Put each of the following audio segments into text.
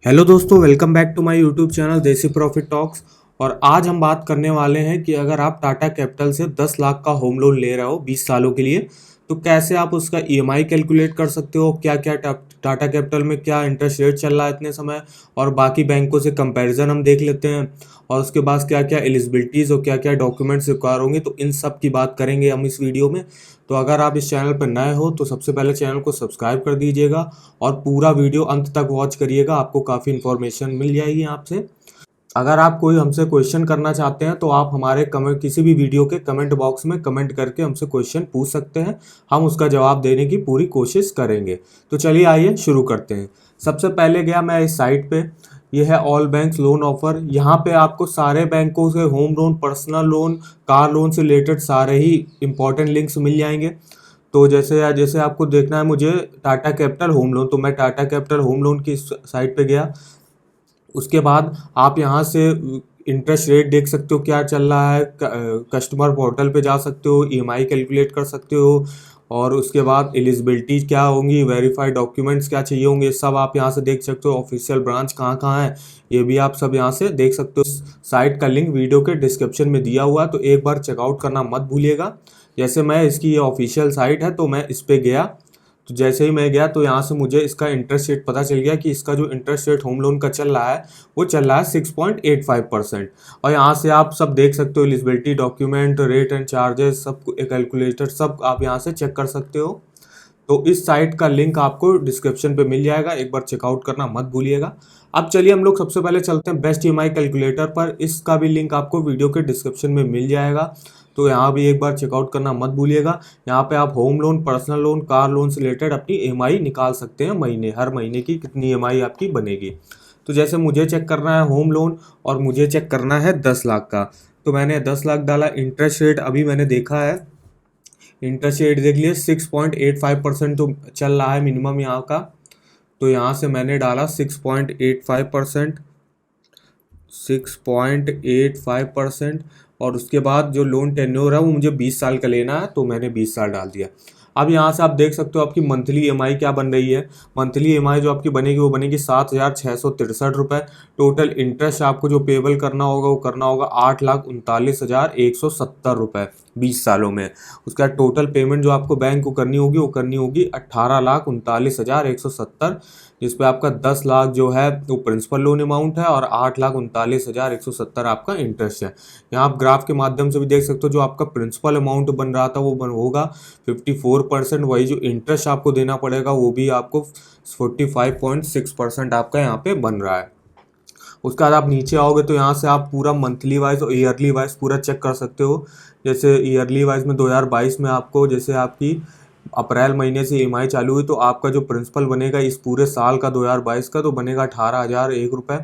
Hello दोस्तों, welcome back to my YouTube channel Desi profit talks. और आज हम बात करने वाले हैं कि अगर आप टाटा कैपिटल से 10 लाख का होम लोन ले रहे हो 20 सालों के लिए, तो कैसे आप उसका ईएमआई कैलकुलेट कर सकते हो। क्या क्या टाटा कैपिटल में क्या इंटरेस्ट रेट चल रहा है इतने समय, और बाकी बैंकों से कंपैरिजन हम देख लेते हैं। और उसके बाद क्या क्या एलिजिबिलिटीज़ और क्या क्या डॉक्यूमेंट्स रिक्वायर होंगे, तो इन सब की बात करेंगे हम इस वीडियो में। तो अगर आप इस चैनल पर नए हो तो सबसे पहले चैनल को सब्सक्राइब कर दीजिएगा और पूरा वीडियो अंत तक वॉच करिएगा, आपको काफ़ी इन्फॉर्मेशन मिल जाएगी यहाँ से। अगर आप कोई हमसे क्वेश्चन करना चाहते हैं तो आप हमारे कमेंट किसी भी वीडियो के कमेंट बॉक्स में कमेंट करके हमसे क्वेश्चन पूछ सकते हैं, हम उसका जवाब देने की पूरी कोशिश करेंगे। तो चलिए आइए शुरू करते हैं। सबसे पहले गया मैं इस साइट पे, ये है ऑल बैंक्स लोन ऑफर। यहाँ पे आपको सारे बैंकों से home loan, personal loan, car loan से रिलेटेड सारे ही इंपॉर्टेंट लिंक्स मिल जाएंगे। तो जैसे जैसे आपको देखना है मुझे टाटा कैपिटल होम लोन, तो मैं टाटा कैपिटल होम लोन की साइट पे गया। उसके बाद आप यहाँ से इंटरेस्ट रेट देख सकते हो क्या चल रहा है, कस्टमर पोर्टल पे जा सकते हो, ईएमआई कैलकुलेट कर सकते हो। और उसके बाद एलिजिबिलिटी क्या होंगी, वेरीफाइड डॉक्यूमेंट्स क्या चाहिए होंगे, सब आप यहाँ से देख सकते हो। ऑफिशियल ब्रांच कहाँ कहाँ है ये भी आप सब यहाँ से देख सकते हो। साइट का लिंक वीडियो के डिस्क्रिप्शन में दिया हुआ है, तो एक बार चेकआउट करना मत भूलिएगा। जैसे मैं इसकी ये ऑफिशियल साइट है तो मैं इस पर गया, तो जैसे ही मैं गया तो यहाँ से मुझे इसका इंटरेस्ट रेट पता चल गया कि इसका जो इंटरेस्ट रेट होम लोन का चल रहा है वो चल रहा है 6.85%। और यहाँ से आप सब देख सकते हो, eligibility document, rate and charges, सब कैलकुलेटर सब आप यहाँ से चेक कर सकते हो। तो इस साइट का लिंक आपको डिस्क्रिप्शन पे मिल जाएगा, एक बार चेकआउट करना मत भूलिएगा। अब चलिए हम लोग सबसे पहले चलते हैं बेस्ट ईएमआई कैलकुलेटर पर, इसका भी लिंक आपको वीडियो के डिस्क्रिप्शन में मिल जाएगा। तो यहाँ भी एक बार चेकआउट करना मत भूलिएगा। यहाँ पे आप home loan, personal loan, car loan से रिलेटेड अपनी ईएमआई निकाल सकते हैं, हर महीने की कितनी ईएमआई आपकी बनेगी। तो जैसे मुझे चेक करना है होम लोन और मुझे चेक करना है 10 लाख का, तो मैंने 10 लाख डाला। इंटरेस्ट रेट अभी मैंने देखा है, इंटरेस्ट रेट देख लिए 6.85% तो चल रहा है मिनिमम यहाँ का। तो यहाँ से मैंने डाला 6.85%, 6.85%। और उसके बाद जो लोन टेन्योर है वो मुझे 20 साल का लेना है, तो मैंने 20 साल डाल दिया। अब यहाँ से आप देख सकते हो आपकी मंथली ईएमआई क्या बन रही है। मंथली ईएमआई जो आपकी बनेगी वो बनेगी 7,663 रुपये। टोटल इंटरेस्ट आपको जो पेबल करना होगा वो करना होगा 8,39,170 रुपये 20 सालों में। उसका टोटल पेमेंट जो आपको बैंक को करनी होगी वो करनी होगी 18,39,170, जिसपे आपका 10 लाख जो है वो प्रिंसिपल लोन अमाउंट है और 8,39,170 आपका इंटरेस्ट है। यहाँ आप ग्राफ के माध्यम से भी देख सकते हो, जो आपका प्रिंसिपल अमाउंट बन रहा था वो होगा 54%, वही जो इंटरेस्ट आपको देना पड़ेगा वो भी आपको 45.6% आपका यहाँ पे बन रहा है। उसके बाद आप नीचे आओगे तो यहाँ से आप पूरा मंथली वाइज और ईयरली वाइज पूरा चेक कर सकते हो। जैसे ईयरली वाइज में 2022 में आपको, जैसे आपकी अप्रैल महीने से ईएमआई चालू हुई, तो आपका जो प्रिंसिपल बनेगा इस पूरे साल का 2022 का, तो बनेगा 18,001 रुपये।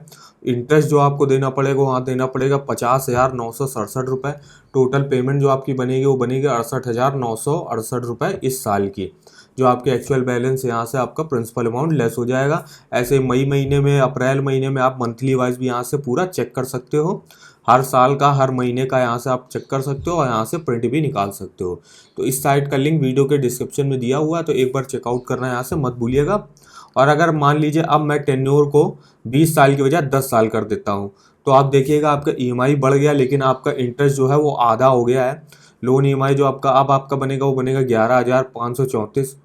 इंटरेस्ट जो आपको देना पड़ेगा वहाँ देना पड़ेगा 50,967 रुपये। टोटल पेमेंट जो आपकी बनेगी वो बनेगी 68,968 रुपये इस साल की। जो आपके एक्चुअल बैलेंस यहाँ से आपका प्रिंसिपल अमाउंट लेस हो जाएगा। ऐसे मई महीने में, अप्रैल महीने में आप मंथली वाइज भी यहाँ से पूरा चेक कर सकते हो। हर साल का, हर महीने का यहाँ से आप चेक कर सकते हो और यहाँ से प्रिंट भी निकाल सकते हो। तो इस साइट का लिंक वीडियो के डिस्क्रिप्शन में दिया हुआ है, तो एक बार चेकआउट करना यहाँ से मत भूलिएगा। और अगर मान लीजिए अब मैं टेन्योर को 20 साल की बजाय 10 साल कर देता हूँ, तो आप देखिएगा आपका ईएमआई बढ़ गया, लेकिन आपका इंटरेस्ट जो है वो आधा हो गया है। लोन ईएमआई जो आपका अब आपका बनेगा वो बनेगा 11,534।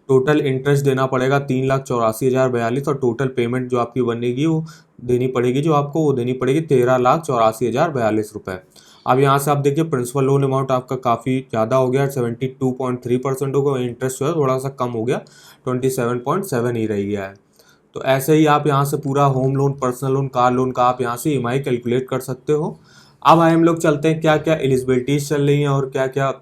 टोटल इंटरेस्ट देना पड़ेगा 3,84,042, और टोटल पेमेंट जो आपकी बनेगी वो देनी पड़ेगी, जो आपको वो देनी पड़ेगी 13,84,042 रुपये। अब यहाँ से आप देखिए प्रिंसिपल लोन अमाउंट आपका काफ़ी ज़्यादा हो गया, 72.3% हो गया। इंटरेस्ट जो है थोड़ा सा कम हो गया, 27.7 ही रह गया है। तो ऐसे ही आप यहाँ से पूरा home loan, personal loan, car loan का आप यहाँ से ईएमआई कैलकुलेट कर सकते हो। अब आए हम लोग चलते हैं क्या क्या एलिजिबिलिटीज़ चल रही हैं और क्या क्या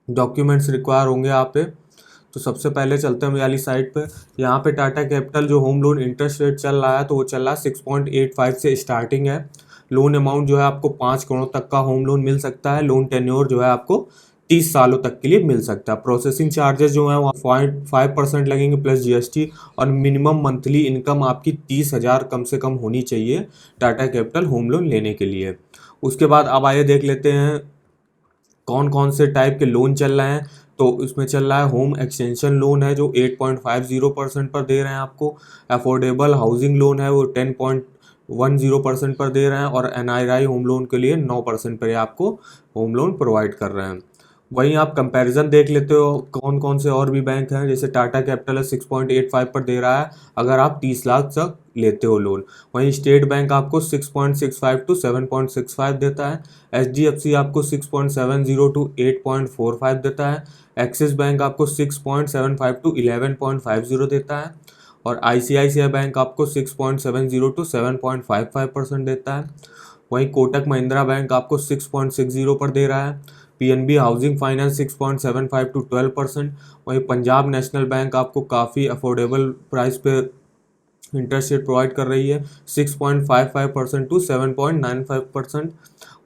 डॉक्यूमेंट्स रिक्वायर होंगे आप पे। तो सबसे पहले चलते हैं वाली साइट पे। यहाँ पे टाटा कैपिटल जो होम लोन इंटरेस्ट रेट चल रहा है, तो वो चल रहा है 6.85 से स्टार्टिंग है। लोन अमाउंट जो है आपको 5 करोड़ तक का होम लोन मिल सकता है। लोन टेन्योर जो है आपको 30 सालों तक के लिए मिल सकता है। प्रोसेसिंग चार्जेस जो है वो 0.5% लगेंगे प्लस जीएसटी। और मिनिमम मंथली इनकम आपकी 30,000 कम से कम होनी चाहिए टाटा कैपिटल होम लोन लेने के लिए। उसके बाद अब आइए देख लेते हैं कौन कौन से टाइप के लोन चल रहे हैं। तो इसमें चल रहा है होम एक्सटेंशन लोन है जो 8.50% पर दे रहे हैं आपको। अफोर्डेबल हाउसिंग लोन है वो 10.10% पर दे रहे हैं, और एनआरआई होम लोन के लिए 9% पर आपको होम लोन प्रोवाइड कर रहे हैं। वहीं आप कंपैरिजन देख लेते हो कौन कौन से और भी बैंक हैं, जैसे टाटा कैपिटल है 6.85 पर दे रहा है अगर आप 30 लाख तक लेते हो लोन। वहीं स्टेट बैंक आपको 6.65 टू 7.65 देता है। एचडीएफसी आपको 6.70 टू 8.45 देता है। एक्सिस बैंक आपको 6.75 टू 11.50 देता है। और आईसीआईसीआई बैंक आपको 6.70 टू 7.55% देता है। वहीं कोटक महिंद्रा बैंक आपको 6.60 पर दे रहा है। PNB housing finance 6.75 to 12%। वहीं पंजाब नेशनल बैंक आपको काफ़ी अफोर्डेबल प्राइस पे इंटरेस्ट रेट प्रोवाइड कर रही है 6.55% टू 7.95%।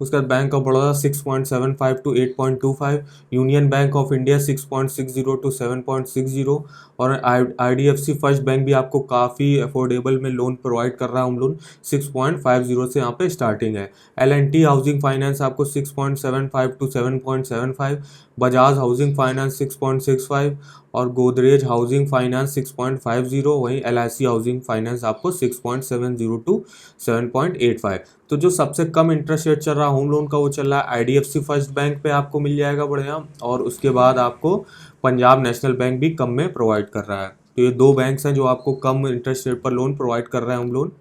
उसके बाद bank of Baroda 6.75 to 8.25। Union bank of India 6.60 to 7.60। और आईडीएफसी फर्स्ट बैंक भी आपको काफ़ी अफोर्डेबल में लोन प्रोवाइड कर रहा है होम लोन 6.50 से यहाँ पे स्टार्टिंग है। एल&टी हाउसिंग फाइनेंस आपको 6.75 टू 7.75। Bajaj housing finance 6.65। और गोदरेज हाउसिंग फाइनेंस 6.50। वहीं एलआईसी हाउसिंग फाइनेंस आपको 6.70 टू 7.85। तो जो सबसे कम इंटरेस्ट रेट चल रहा है होम लोन का वो चल रहा है आईडीएफसी फर्स्ट बैंक पे आपको मिल जाएगा बढ़िया, और उसके बाद आपको पंजाब नेशनल बैंक भी कम में प्रोवाइड कर रहा है। तो ये दो बैंक्स हैं जो आपको कम इंटरेस्ट रेट पर लोन प्रोवाइड कर रहे हैं होम लोन।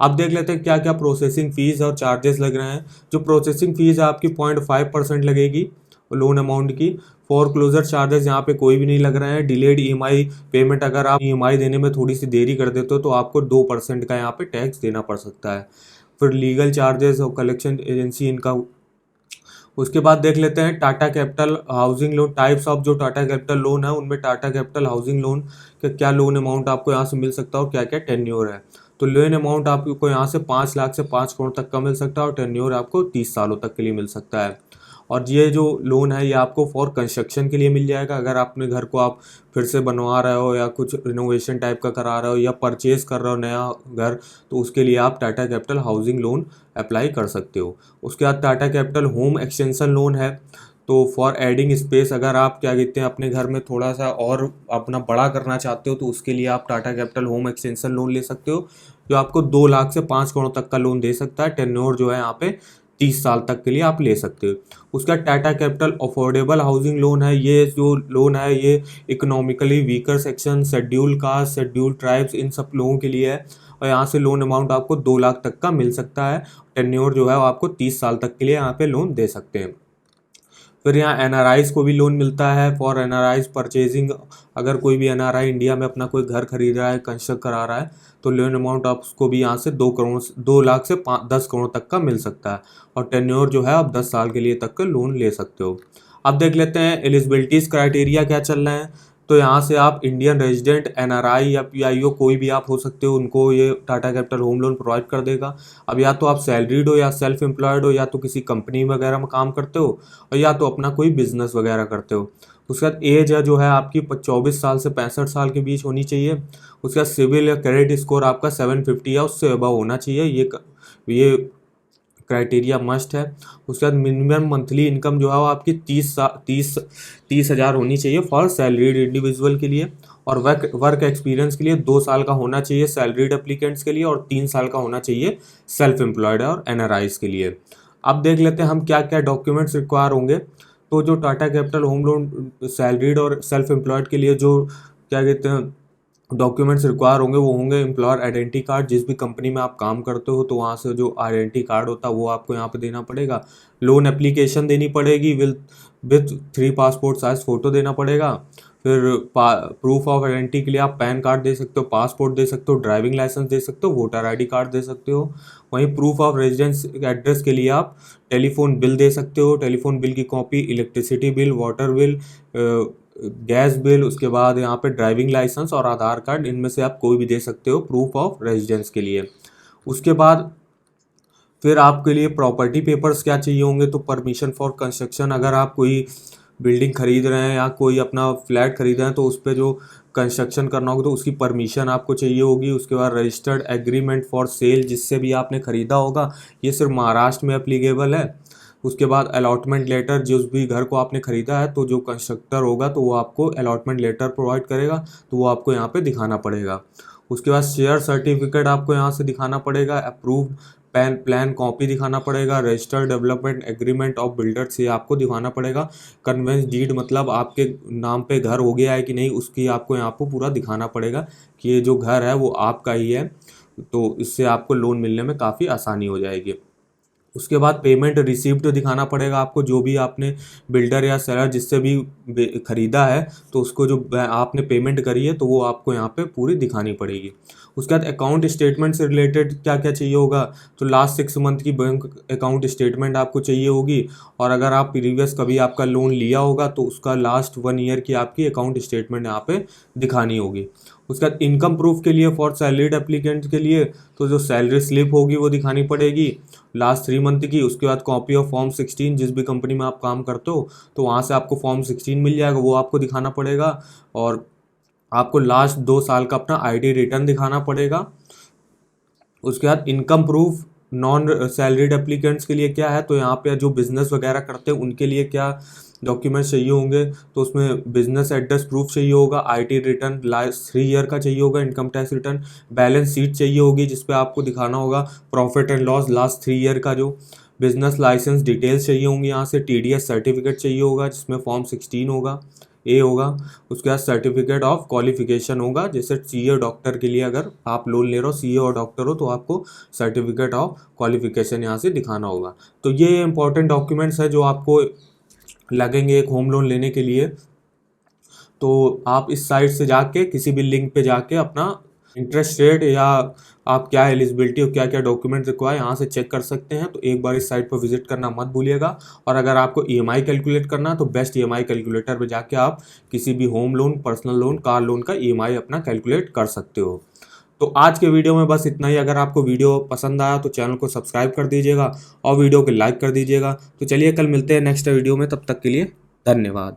अब देख लेते हैं क्या क्या प्रोसेसिंग फीस और चार्जेस लग रहे हैं। जो प्रोसेसिंग फीस है आपकी 0.5% लगेगी लोन अमाउंट की। फॉर क्लोजर चार्जेस यहाँ पे कोई भी नहीं लग रहे हैं। डिलेड ईएमआई पेमेंट, अगर आप ईएमआई देने में थोड़ी सी देरी कर देते हो तो आपको 2% का यहाँ पे टैक्स देना पड़ सकता है। फिर लीगल चार्जेस और कलेक्शन एजेंसी इनका। उसके बाद देख लेते हैं Tata capital housing loan types of. जो टाटा कैपिटल लोन है उनमें टाटा कैपिटल हाउसिंग लोन का क्या लोन अमाउंट आपको यहाँ से मिल सकता है और क्या क्या टेन्योर है। तो लोन अमाउंट आपको यहाँ से 5 लाख से 5 करोड़ तक का मिल सकता है, और टेन्योर आपको 30 सालों तक के लिए मिल सकता है। और ये जो लोन है ये आपको फॉर कंस्ट्रक्शन के लिए मिल जाएगा। अगर अपने घर को आप फिर से बनवा रहे हो या कुछ रिनोवेशन टाइप का करा रहे हो या परचेज कर रहे हो नया घर, तो उसके लिए आप Tata capital housing loan apply कर सकते हो। उसके बाद Tata capital home extension loan है। तो फॉर एडिंग स्पेस, अगर आप क्या कहते हैं अपने घर में थोड़ा सा और अपना बड़ा करना चाहते हो तो उसके लिए आप Tata capital home extension loan ले सकते हो, जो आपको 2 लाख से 5 करोड़ तक का लोन दे सकता है। टेन्योर जो है यहाँ पे 30 साल तक के लिए आप ले सकते हो। उसका Tata Capital affordable housing loan है। ये जो लोन है ये economically weaker section, schedule caste, schedule tribes, इन सब लोगों के लिए है। और यहाँ से लोन अमाउंट आपको 2 लाख तक का मिल सकता है। टेन्योर जो है वो आपको 30 साल तक के लिए यहाँ पे लोन दे सकते हैं। फिर यहाँ एनआरआईज को भी लोन मिलता है फॉर एनआरआईज परचेजिंग। अगर कोई भी एनआरआई इंडिया में अपना कोई घर खरीद रहा है, कंस्ट्रक्ट करा रहा है, तो लोन अमाउंट आप उसको भी यहाँ से 2 लाख से 10 करोड़ तक का मिल सकता है। और टेन्योर जो है आप 10 साल के लिए तक का लोन ले सकते हो। अब देख लेते हैं एलिजिबिलिटीज़ क्राइटेरिया क्या चल रहे हैं। तो यहाँ से आप इंडियन रेजिडेंट, एनआरआई या पीआईओ कोई भी आप हो सकते हो, उनको ये Tata capital home loan provide कर देगा। अब या तो आप सैलरीड हो या सेल्फ एम्प्लॉयड हो, या तो किसी कंपनी वगैरह में काम करते हो, और या तो अपना कोई बिजनेस वगैरह करते हो। उसके बाद एज है जो है आपकी 24 साल से 65 साल के बीच होनी चाहिए। उसके बाद सिविल या क्रेडिट स्कोर आपका 750 या उससे अबव होना चाहिए। ये क्राइटेरिया मस्ट है। उसके बाद मिनिमम मंथली इनकम जो है वो आपकी 30 हज़ार होनी चाहिए फॉर सैलरीड इंडिविजुअल के लिए। और वर्क एक्सपीरियंस के लिए 2 साल का होना चाहिए सैलरीड एप्लीकेंट्स के लिए, और 3 साल का होना चाहिए सेल्फ एम्प्लॉयड और एनआरआईज के लिए। अब देख लेते हैं हम क्या क्या डॉक्यूमेंट्स रिक्वायर होंगे। तो जो Tata capital home loan salaried और सेल्फ एम्प्लॉयड के लिए जो क्या कहते हैं डॉक्यूमेंट्स रिक्वायर होंगे वो होंगे एम्प्लॉयर आइडेंटिटी कार्ड। जिस भी कंपनी में आप काम करते हो तो वहाँ से जो आइडेंटिटी कार्ड होता है वो आपको यहाँ पे देना पड़ेगा। लोन एप्लीकेशन देनी पड़ेगी विथ 3 पासपोर्ट साइज फ़ोटो देना पड़ेगा। फिर प्रूफ ऑफ आइडेंटिटी के लिए आप पैन कार्ड दे सकते हो, पासपोर्ट दे सकते हो, ड्राइविंग लाइसेंस दे सकते हो, वोटर आईडी कार्ड दे सकते हो। वहीं प्रूफ ऑफ रेजिडेंस एड्रेस के लिए आप टेलीफोन बिल दे सकते हो, टेलीफोन बिल की copy, electricity bill, water bill, gas bill. उसके बाद यहाँ पे ड्राइविंग लाइसेंस और आधार कार्ड, इनमें से आप कोई भी दे सकते हो प्रूफ ऑफ रेजिडेंस के लिए। उसके बाद फिर आपके लिए प्रॉपर्टी पेपर्स क्या चाहिए होंगे। तो परमिशन फॉर कंस्ट्रक्शन, अगर आप कोई बिल्डिंग खरीद रहे हैं या कोई अपना फ्लैट खरीद रहे हैं तो उस पर जो कंस्ट्रक्शन करना होगा तो उसकी परमिशन आपको चाहिए होगी। उसके बाद रजिस्टर्ड एग्रीमेंट फॉर सेल, जिससे भी आपने ख़रीदा होगा, ये सिर्फ महाराष्ट्र में एप्लीकेबल है। उसके बाद अलॉटमेंट लेटर, जिस भी घर को आपने ख़रीदा है तो जो कंस्ट्रक्टर होगा तो वो आपको अलॉटमेंट लेटर प्रोवाइड करेगा, तो वो आपको यहाँ पे दिखाना पड़ेगा। उसके बाद शेयर सर्टिफिकेट आपको यहाँ से दिखाना पड़ेगा, अप्रूव्ड प्लान कॉपी दिखाना पड़ेगा, registered development agreement of builders ये आपको दिखाना पड़ेगा, कन्वेंस डीड मतलब आपके नाम पे घर हो गया है कि नहीं उसकी आपको यहाँ पर पूरा दिखाना पड़ेगा कि ये जो घर है वो आपका ही है, तो इससे आपको लोन मिलने में काफ़ी आसानी हो जाएगी। उसके बाद पेमेंट रिसीप्ट दिखाना पड़ेगा आपको, जो भी आपने बिल्डर या सेलर जिससे भी ख़रीदा है तो उसको जो आपने पेमेंट करी है तो वो आपको यहाँ पे पूरी दिखानी पड़ेगी। उसके बाद अकाउंट स्टेटमेंट से रिलेटेड क्या क्या चाहिए होगा, तो लास्ट 6 मंथ की बैंक अकाउंट स्टेटमेंट आपको चाहिए होगी, और अगर आप प्रीवियस कभी आपका लोन लिया होगा तो उसका लास्ट 1 ईयर की आपकी अकाउंट स्टेटमेंट यहाँ पे दिखानी होगी। उसके बाद इनकम प्रूफ के लिए फॉर सैलरीड एप्लीकेंट के लिए तो जो सैलरी स्लिप होगी वो दिखानी पड़ेगी लास्ट 3 मंथ की। उसके बाद कॉपी ऑफ फॉर्म 16, जिस भी कंपनी में आप काम करते हो तो वहाँ से आपको फॉर्म 16 मिल जाएगा, वो आपको दिखाना पड़ेगा। और आपको लास्ट 2 साल का अपना आईटी रिटर्न दिखाना पड़ेगा। उसके बाद income proof non salaried applicants के लिए क्या है, तो यहाँ पे जो बिज़नेस वगैरह करते हैं उनके लिए क्या डॉक्यूमेंट्स चाहिए होंगे, तो उसमें बिजनेस एड्रेस प्रूफ चाहिए होगा, आईटी रिटर्न लास्ट 3 ईयर का चाहिए होगा, income tax return, balance sheet चाहिए होगी जिस पे आपको दिखाना होगा profit and loss last 3 year का, जो बिजनेस लाइसेंस डिटेल्स चाहिए होंगी, यहाँ से टीडीएस सर्टिफिकेट चाहिए होगा जिसमें फॉर्म 16 होगा, ए होगा। उसके बाद सर्टिफिकेट ऑफ क्वालिफिकेशन होगा, जैसे सीए डॉक्टर के लिए अगर आप लोन ले रहे हो, सीए और डॉक्टर हो, तो आपको सर्टिफिकेट ऑफ क्वालिफिकेशन यहाँ से दिखाना होगा। तो ये इंपॉर्टेंट डॉक्यूमेंट्स है जो आपको लगेंगे एक होम लोन लेने के लिए। तो आप इस साइट से जाके किसी भी लिंक पे जाके अपना इंटरेस्ट रेट या आप क्या एलिजिबिलिटी और क्या क्या डॉक्यूमेंट रिक्वायर यहाँ से चेक कर सकते हैं। तो एक बार इस साइट पर विजिट करना मत भूलिएगा। और अगर आपको ईएमआई कैलकुलेट करना है तो बेस्ट ईएमआई कैलकुलेटर पे जाके आप किसी भी home loan, personal loan, car loan का ईएमआई अपना कैलकुलेट कर सकते हो। तो आज के वीडियो में बस इतना ही। अगर आपको वीडियो पसंद आया तो चैनल को सब्सक्राइब कर दीजिएगा और वीडियो को लाइक कर दीजिएगा। तो चलिए कल मिलते हैं नेक्स्ट वीडियो में, तब तक के लिए धन्यवाद।